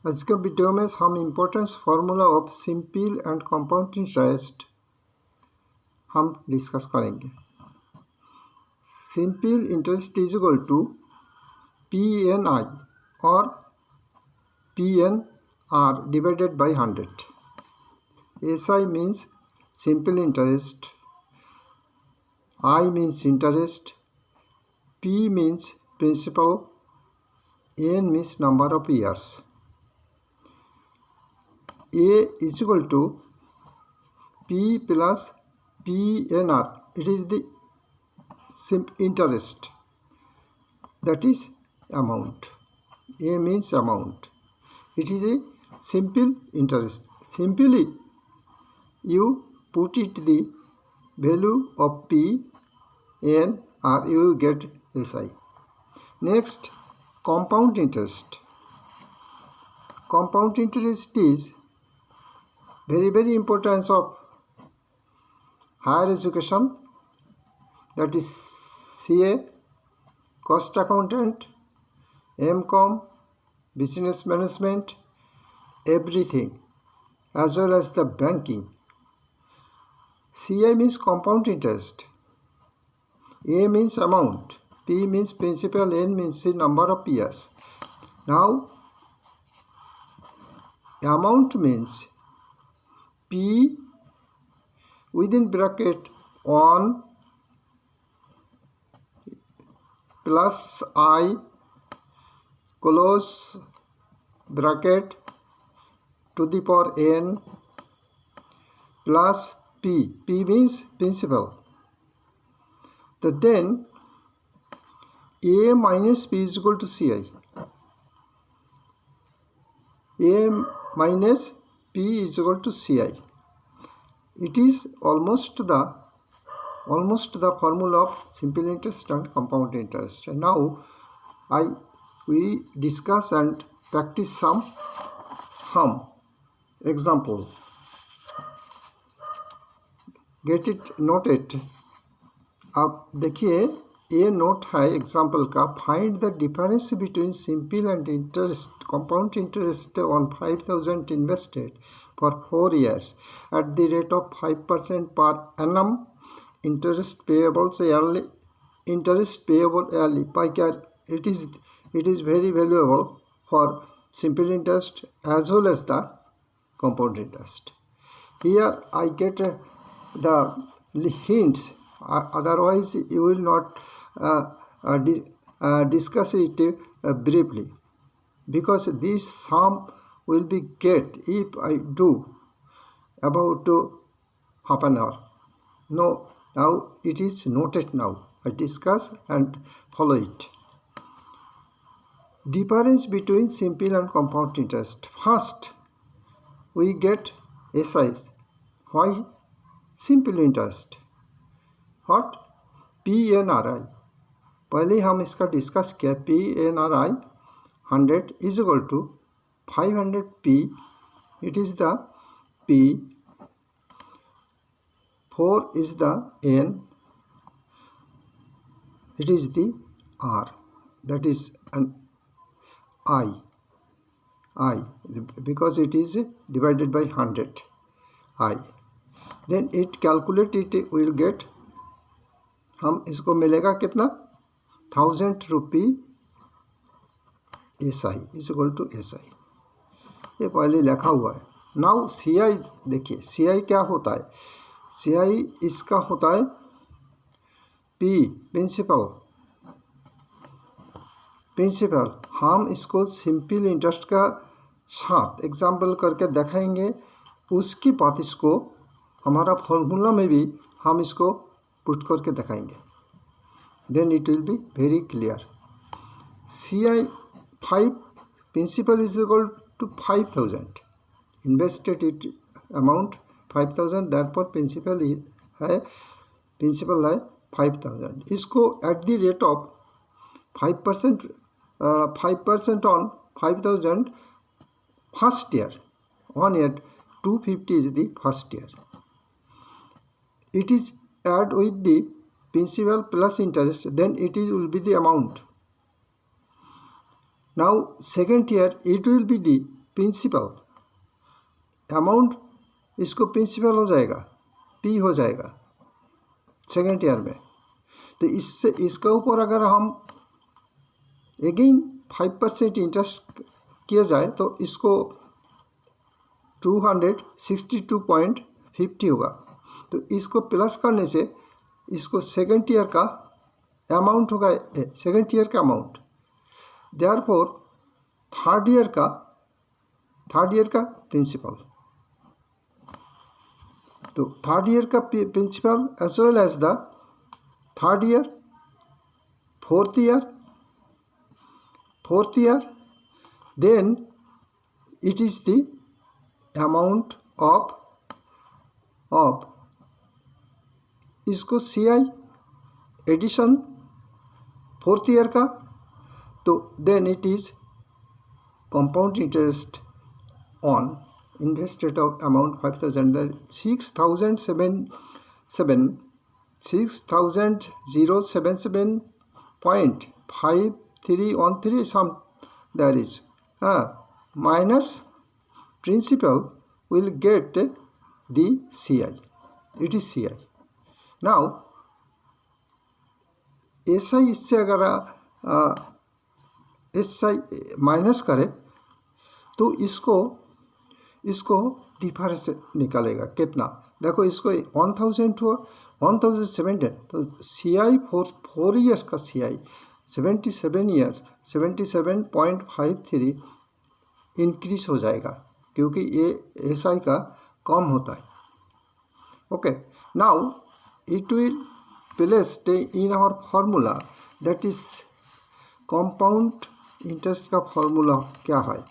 आज के वीडियो में हम importance formula of simple and compound interest हम डिस्कस करेंगे। Simple interest is equal to PNI और PNR divided by 100. SI means simple interest, I means interest, P means principal, N means number of years. A is equal to P plus PNR. It is the interest, that is amount. A means amount. It is a simple interest. Simply you put it the value of P, N, or you get SI. Next, compound interest. Compound interest is very importance of higher education, that is CA, cost accountant, MCOM, business management, everything, as well as the banking. CA means compound interest, A means amount, P means principal, N means the number of years. Now amount means P within bracket 1 plus I close bracket to the power N plus P. P means principal. Then A minus P is equal to CI. A minus P is equal to CI. It is almost the formula of simple interest and compound interest. And now we discuss and practice some example. Get it noted. आप देखिए ये note है example का। Find the difference between simple and interest compound interest on 5000 invested for 4 years at the rate of 5% per annum. Interest payable yearly. Interest payable yearly by year. It is very valuable for simple interest as well as the compound interest. Here I get the hints. Otherwise you will not discuss it briefly, because this sum will be get if I do about half an hour. No, now it is noted. Now I discuss and follow it. Difference between simple and compound interest. First we get SIs. Why simple interest? What? PNRI. पहले हम इसका discuss किया। PNRI 100 is equal to 500 P. It is the P. 4 is the N. It is the R. That is an I because it is divided by 100. I. Then it calculate it will get, हम इसको मिलेगा कितना 1000 rupee SI is equal to SI। ये पहले लिखा हुआ है। Now CI देखिए, CI क्या होता है। CI इसका होता है P प्रिंसिपल। हम इसको सिंपल इंटरेस्ट का साथ एग्जाम्पल करके दिखाएंगे। उसके बाद इसको हमारा फॉर्मूला में भी हम इसको पुट करके दिखाएंगे। Then it will be very clear. CI 5 principal is equal to 5000 invested it amount 5000, therefore principal है 5000। इसको at the rate of 5% on 5000 first year 1 year 250 is the first year. It is add with the principal plus interest, then it will be the amount. Now second year it will be the principal amount, इसको principal हो जाएगा, P हो जाएगा second year में। तो इससे इसके ऊपर अगर हम अगेन 5% इंटरेस्ट किया जाए तो इसको 262.50 होगा। तो इसको प्लस करने से इसको सेकेंड ईयर का अमाउंट होगा, सेकेंड ईयर का अमाउंट। देयरफॉर थर्ड ईयर का प्रिंसिपल। तो थर्ड ईयर का principal as well as the third year, fourth year, then it is the amount of इसको CI एडिशन फोर्थ ईयर का, तो then it is compound interest on invested of amount 5,000, 6,077.5313 some there is minus principal will get the CI. It is CI. Now SI इससे अगर SI minus करे तो इसको difference निकालेगा कितना। देखो इसको 1000 हुआ 1017, तो CI फोर ईयर्स का CI 77 ईयर्स 77.53 इंक्रीज हो जाएगा, क्योंकि ये SI का कम होता है। Okay, now it will placed in our formula, that is compound interest का फार्मूला क्या है,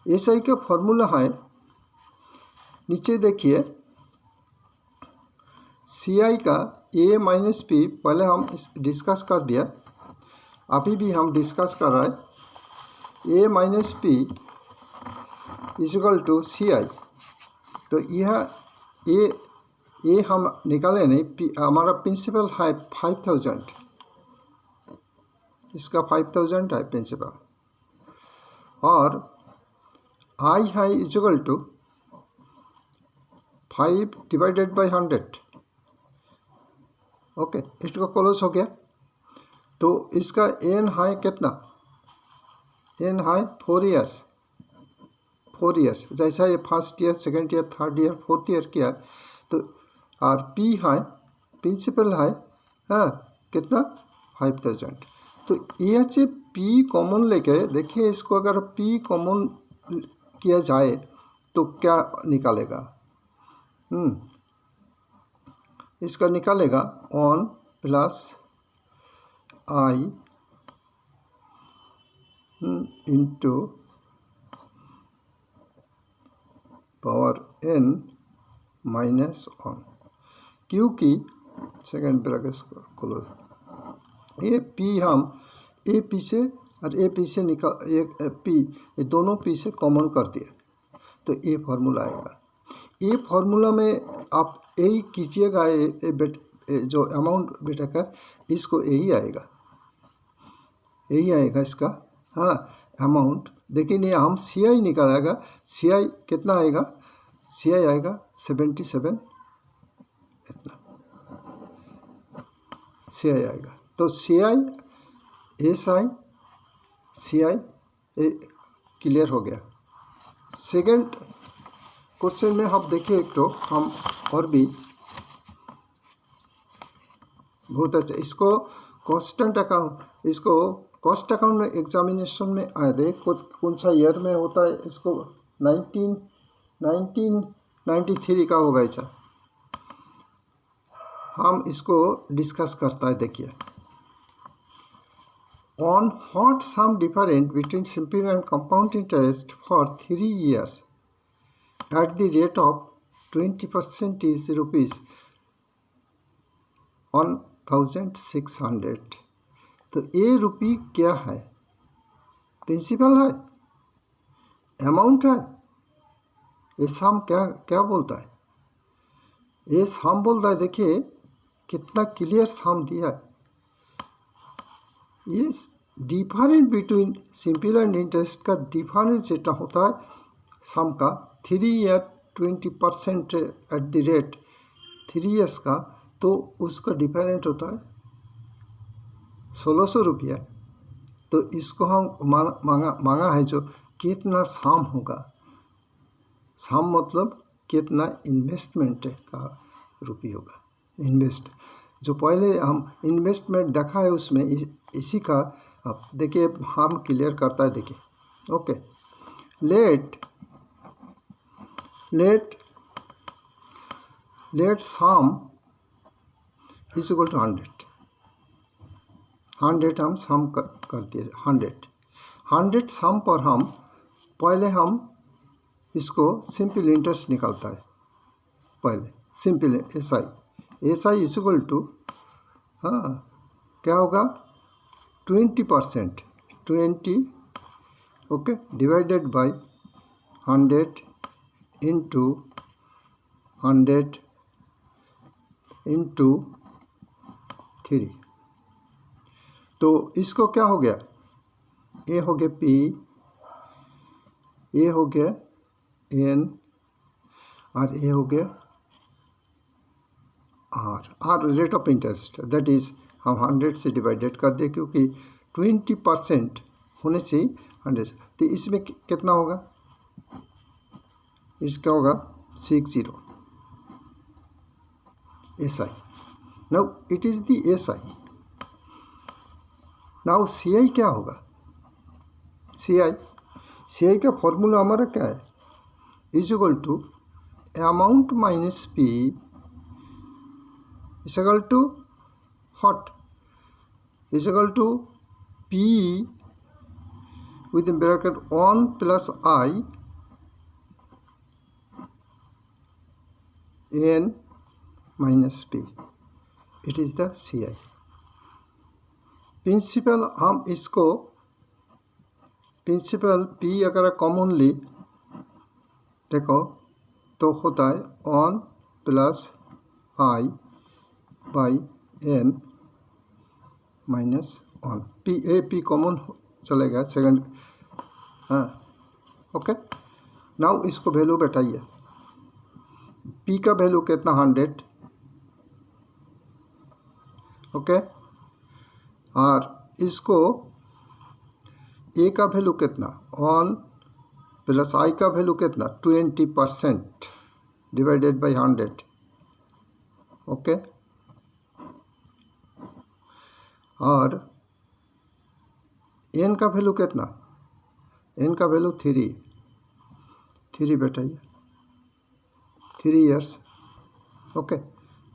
SI का फार्मूला है, नीचे देखिए CI का A माइनस P, पहले हम डिस्कस कर दिया, अभी भी हम डिस्कस कर रहे हैं। A minus P is equal to CI। तो यह ए हम निकाले नहीं, हमारा प्रिंसिपल है 5,000, इसका 5,000 है प्रिंसिपल, और आई है is equal to 5 divided by 100। Okay, इसका क्लोज हो गया। तो इसका एन है कितना, एन है 4 ईयर्स, जैसा ये first year, second year, third year, fourth year किया, तो और पी है प्रिंसिपल है कितना 5,000। तो ये से पी कॉमन लेके देखिए, इसको अगर पी कॉमन किया जाए तो क्या निकालेगा, इसका निकालेगा 1 प्लस आई इंटू पावर n माइनस 1, क्योंकि सेकेंड ब्रैकेट क्लोज, ये पी हम ए पी से और ए पी से निकाल, एक पी, ये दोनों पी से कॉमन कर दिए तो ये फार्मूला आएगा। ये फार्मूला में आप यही कीजिएगा, जो अमाउंट बेटा का, इसको यही आएगा इसका अमाउंट। लेकिन ये हम CI निकालेगा, CI कितना आएगा, CI आएगा 77, इतना CI आएगा। तो CI SI CI क्लियर हो गया। सेकंड क्वेश्चन में हम देखिए, एक तो हम और भी बहुत अच्छा, इसको कॉन्स्टेंट अकाउंट, इसको कॉस्ट अकाउंट में एग्जामिनेशन में आए थे, कौन सा ईयर में होता है, इसको 1993 का होगा ऐसा, हम इसको डिस्कस करता है। देखिए, on what some different between simple and compound interest for 3 years at the rate of 20% is ₹1,600। तो ये रुपी क्या है, प्रिंसिपल है, अमाउंट है, ये सम क्या बोलता है, ये सम बोलता है। देखिए कितना क्लियर सम दिया है, ये difference between simple and interest का डिफरेंस जेटा होता है सम का 3 या 20% एट द रेट 3 ईयर्स का, तो उसका डिफरेंट होता है 1600 रुपया। तो इसको हम मांगा है जो कितना सम होगा, सम मतलब कितना इन्वेस्टमेंट का रुपये होगा, इन्वेस्ट जो पहले हम इन्वेस्टमेंट देखा है उसमें इसी का अब देखिए हम क्लियर करता है। देखिए okay, let sum is equal to 100 हम सम कर दिए 100 सम पर हम पहले हम इसको सिंपल इंटरेस्ट निकालता है। पहले simple S I is equal to क्या होगा 20%, 20 okay divided by 100 into 100 into 3। तो इसको क्या हो गया, ए हो गया पी, ए हो गया एन और ए हो गया R rate of interest, that is हम 100 से डिवाइडेड कर दे क्योंकि 20% होने से 100 से, तो इसमें कितना होगा, इसका होगा 60 S I. Now it is the S I. Now C I क्या होगा, सी आई का फॉर्मूला हमारा क्या है, is equal to amount minus P is equal to what, is equal to P within bracket 1 plus I N minus P, it is the CI। Principal हम इसको principal P अगर commonly देखो तो होता है 1 plus I by N minus 1, P common चलेगा second, हाँ okay. Now इसको वैल्यू बैठाइए, पी का वैल्यू कितना 100 ओके, और इसको ए का वैल्यू कितना 1 प्लस आई का वैल्यू कितना 20% डिवाइडेड बाई 100 ओके, और एन का वैल्यू कितना, एन का value 3 बैठाइए 3 years okay,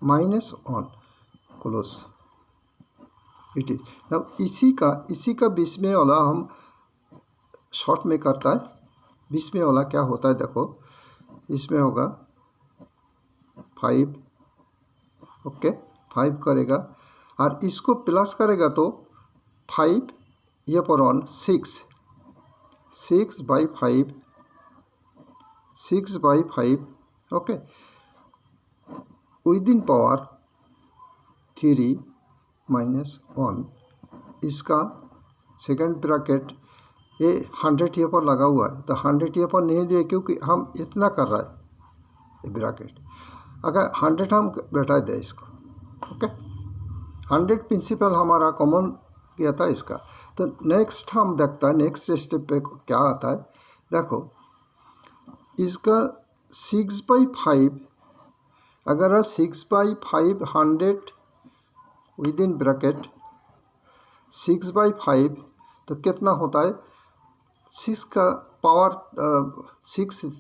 minus 1 close it is. अब इसी का 20 में वाला हम शॉर्ट में करता है। 20 में वाला क्या होता है देखो, इसमें होगा 5 ओके, 5 करेगा और इसको प्लस करेगा तो 5 ये पर 1 6 by 5 okay, with in power 3 minus 1, इसका सेकंड ब्रैकेट ये 100 ये पर लगा हुआ है, तो 100 ये पर नहीं दिए क्योंकि हम इतना कर रहा है ये ब्रैकेट, अगर 100 हम बैठा दे इसको ओके, 100 प्रिंसिपल हमारा कॉमन किया था इसका। तो नेक्स्ट हम देखता है नेक्स्ट स्टेप पे क्या आता है, देखो इसका 6/5 अगर 6/5 100 विद इन ब्रैकेट 6/5 तो कितना होता है, 6 का पावर 6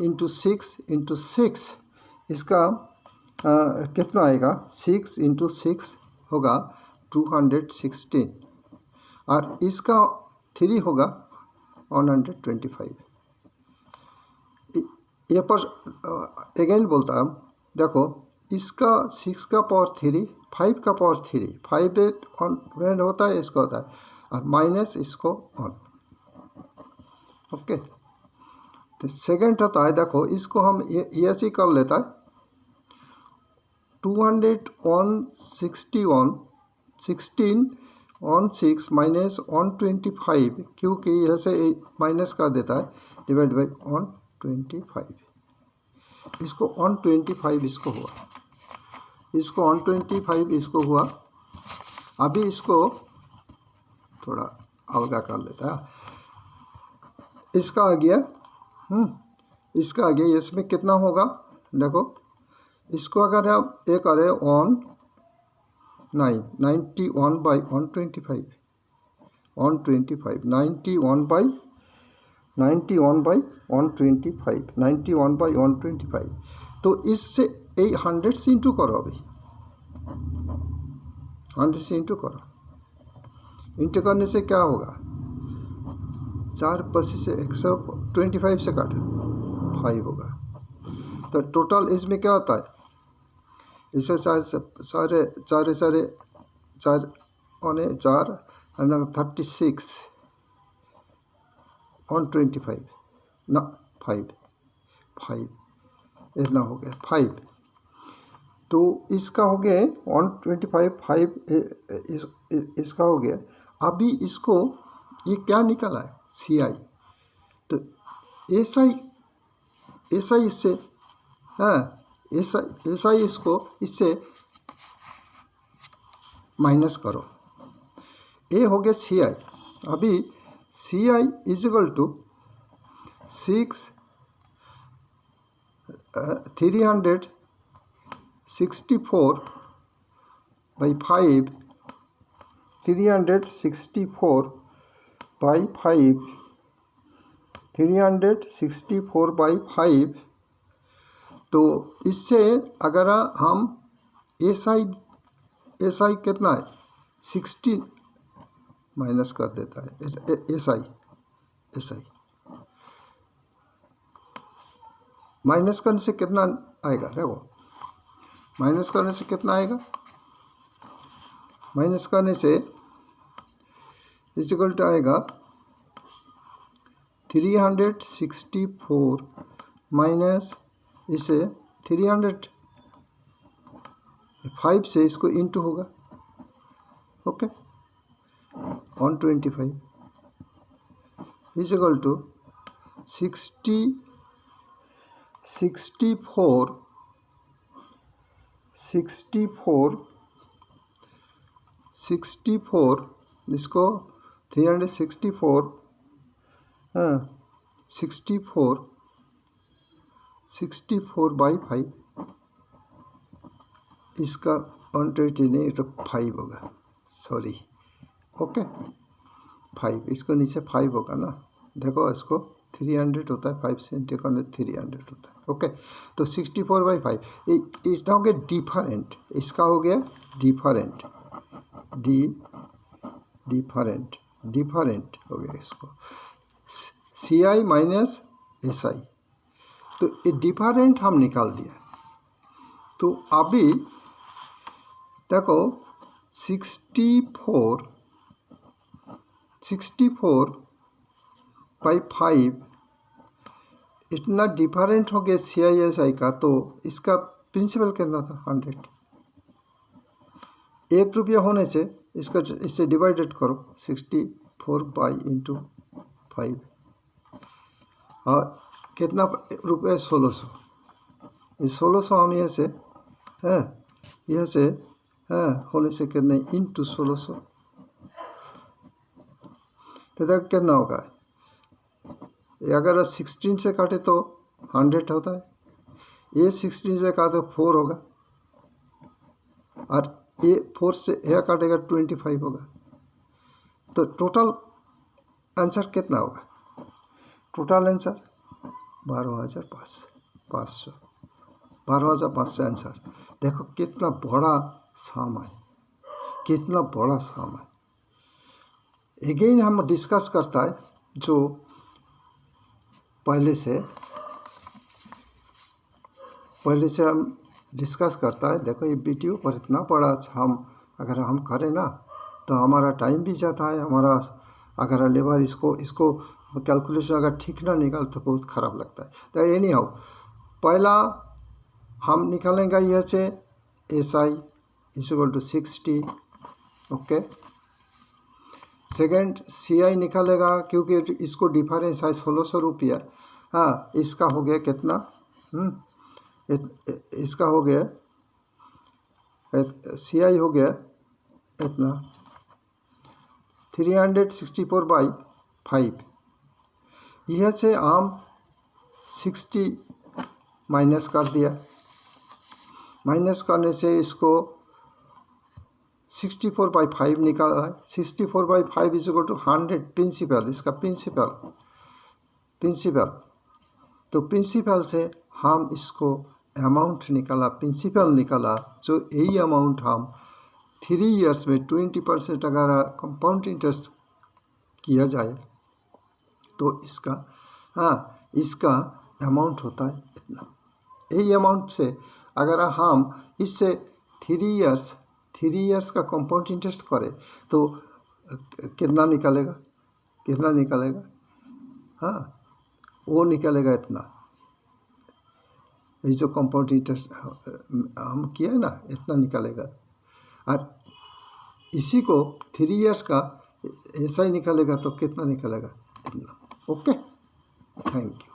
इंटू 6 इसका कितना आएगा, 6 इंटू 6 होगा 216 और इसका 3 होगा 125। ये पर अगेन बोलता है देखो, इसका 6 का पावर 3 5 का पावर 3 5 8 होता है, इसका होता है और माइनस इसको 1 ओके। तो सेकेंड होता है देखो, इसको हम ये ऐसे कर लेता है 216 16 माइनस 125, क्योंकि यहाँ से माइनस का देता है, डिवाइड बाई 125, इसको 125 इसको हुआ, इसको 125 इसको हुआ। अभी इसको थोड़ा अलगा कर लेता है, इसका आ गया, इसका आ गया, इसमें कितना होगा देखो, इसको अगर आप ये करें 91 बाई 125, 125, 91 बाई 125, 91 बाई 125, तो इससे 100 से इंटू करो, अभी 100 से इंटू करो, इंटू करने से क्या होगा, 4 से 125 से काटे 5 होगा, तो टोटल इसमें क्या होता है, इसे सारे 36 125 ना 5 इतना हो गया 5, तो इसका हो गया 125, 5 इसका हो गया। अभी इसको ये क्या निकला है, CI, तो SI इससे, हाँ SI इसको इससे माइनस करो, ये हो गया CI। अभी CI is equal to 364 by 5, 364 by 5, 364 by 5, तो इससे अगर हम SI कितना है 16 माइनस कर देता है, SI माइनस करने से कितना आएगा, देखो माइनस करने से कितना आएगा, माइनस करने से इक्वल टू आएगा 364 माइनस इसे 305 से इसको इंटू होगा, ओके 125 इज इक्वल टू 64 इसको 364 64 बाई 5, इसका 120 नहीं तो 5 होगा, सॉरी, ओके 5, इसको नीचे 5 होगा ना, देखो इसको 300 होता है, 5 से इंटू करने 300 होता है, ओके, तो 64 बाई 5, इसका हो गया डिफरेंट, इसका हो गया डिफरेंट हो गया, इसको CI माइनस SI, तो ये डिफरेंट हम निकाल दिया। तो अभी देखो 64 बाई 5 इतना डिफरेंट हो गया CI SI का, तो इसका प्रिंसिपल कितना था 100, 1 रुपया होने से इसका इससे डिवाइडेड करो 64 बाई इंटू 5, और कितना रुपये 1600, ये 1600 हम यहाँ से होने से कितने इंटू 1600, तो देखो कितना होगा, अगर 16 से काटे तो 100 होता है, ये 16 से काटे तो 4 होगा, और ये 4 से यह काटेगा 25 होगा, तो टोटल आंसर कितना होगा, टोटल आंसर 12,500 आंसर। देखो कितना बड़ा सम है, कितना बड़ा सम है। अगेन हम डिस्कस करता है जो पहले से हम डिस्कस करता है। देखो ये वीडियो पर इतना बड़ा हम अगर हम करें ना तो हमारा टाइम भी जाता है, हमारा अगर लेबर इसको कैलकुलेशन अगर ठीक ना निकाल तो बहुत ख़राब लगता है। तो एनी हाउ पहला हम निकालेंगे यह से SI is equal to 60, okay, second CI निकालेगा क्योंकि इसको डिफरेंस है 1600 रुपया। हाँ, इसका हो गया कितना, इसका हो गया CI हो गया इतना 364/5। यह से हम 60 माइनस कर दिया। माइनस करने से इसको 64/5 निकाला है। 64/5 इज इक्वल टू 100 प्रिंसिपल, इसका प्रिंसिपल तो प्रिंसिपल से हम इसको अमाउंट निकाला, प्रिंसिपल निकाला। जो यही अमाउंट हम 3 इयर्स में 20% अगर कंपाउंड इंटरेस्ट किया जाए तो इसका अमाउंट होता है इतना। यही अमाउंट से अगर हम इससे 3 इयर्स का कंपाउंड इंटरेस्ट करें तो कितना निकलेगा, हाँ वो निकलेगा इतना। ये जो कंपाउंड इंटरेस्ट हम किया है ना, इतना निकलेगा। और इसी को 3 इयर्स का ऐसा ही निकलेगा तो कितना निकलेगा, इतना। Okay, thank you.